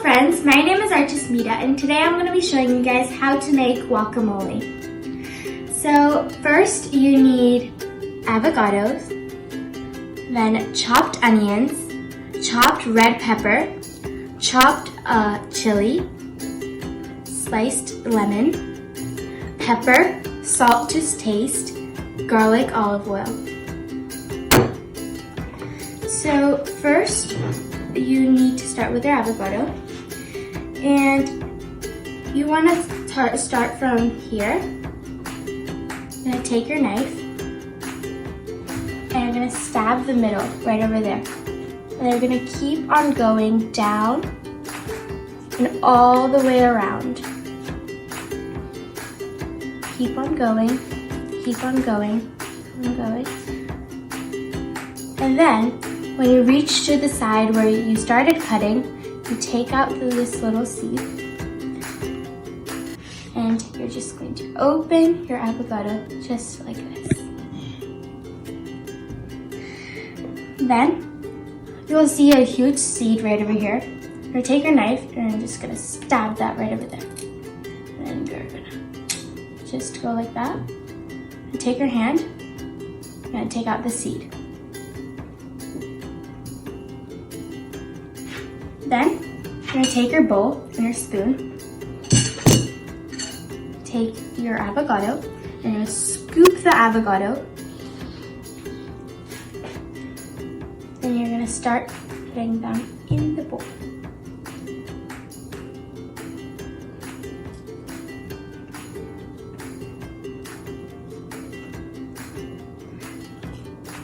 Hello friends, my name is Artismita and today I'm going to be showing you guys how to make guacamole. So first you need avocados, then chopped onions, chopped red pepper, chopped chili, sliced lemon, pepper, salt to taste, garlic, olive oil. So first you need to start with your avocado, and you want to start from here. You're going to take your knife and you're going to stab the middle right over there. And you're going to keep on going down and all the way around. Keep on going, keep on going, keep on going. And then when you reach to the side where you started cutting, you take out this little seed and you're just going to open your avocado just like this. Then you will see a huge seed right over here. You're going to take your knife and I'm just going to stab that right over there. And then you're going to just go like that. And take your hand and take out the seed. Then you're going to take your bowl and your spoon, take your avocado, and you're going to scoop the avocado. Then you're going to start putting them in the bowl.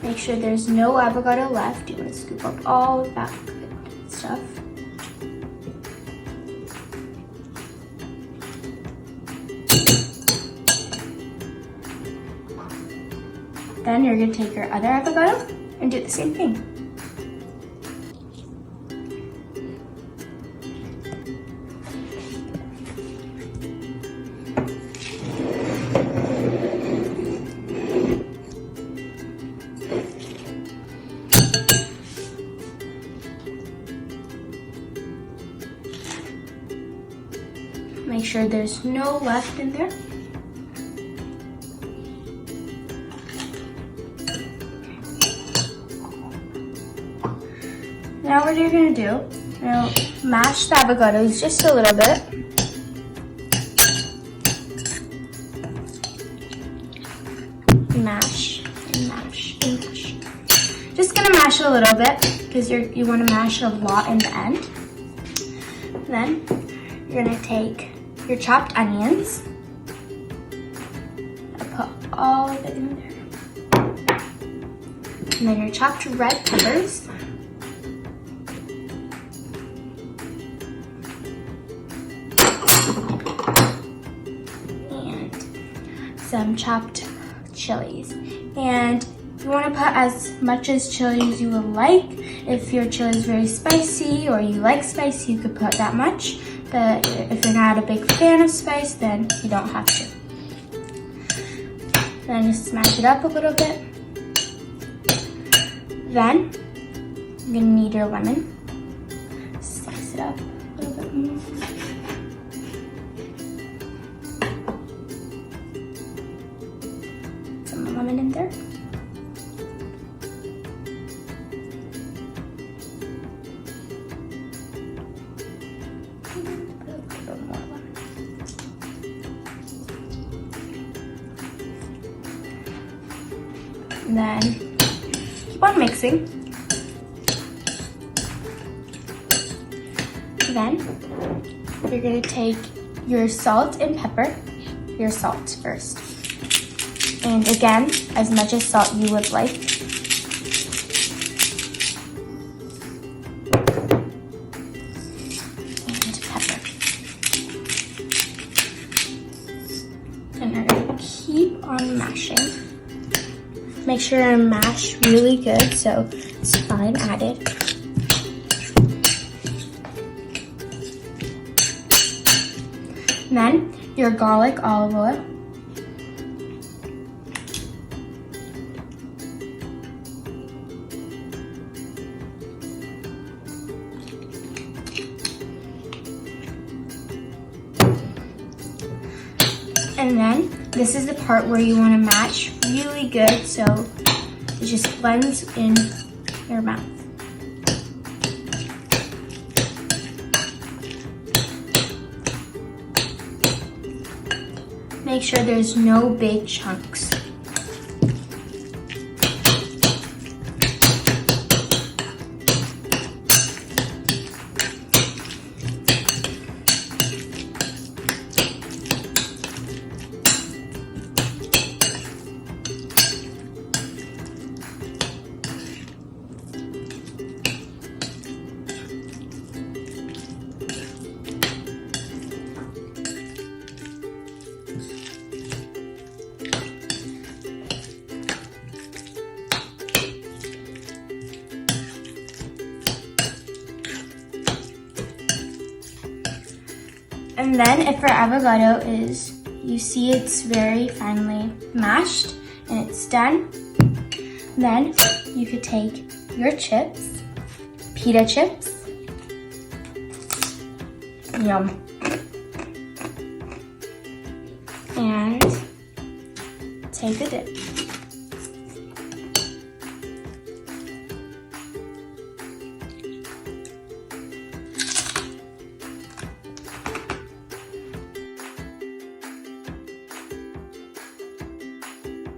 Make sure there's no avocado left. You want to scoop up all of that good stuff. Then you're going to take your other avocado and do the same thing. Make sure there's no left in there. Now what you're going to do, mash the avocados just a little bit. Mash and mash and mash. Just going to mash a little bit because you want to mash a lot in the end. Then you're going to take your chopped onions and put all of it in there. And then your chopped red peppers. Some chopped chilies, and you want to put as much as chili as you would like. If your chili is very spicy or you like spicy, you could put that much, but if you're not a big fan of spice, then you don't have to. Then just smash it up a little bit. Then you're going to need your lemon. Slice it up a little bit more. Lemon in there. Put a little more lemon. And then keep on mixing. Then you're going to take your salt and pepper. Your salt first. And again, as much as salt you would like. And pepper. And you're going to keep on mashing. Make sure to mash really good so it's fine added. And then your garlic olive oil. this is the part where you want to mash really good so it just blends in your mouth. Make sure there's no big chunks. And then if our avocado is, you see it's very finely mashed and it's done, then you could take your chips, pita chips, yum, and take a dip.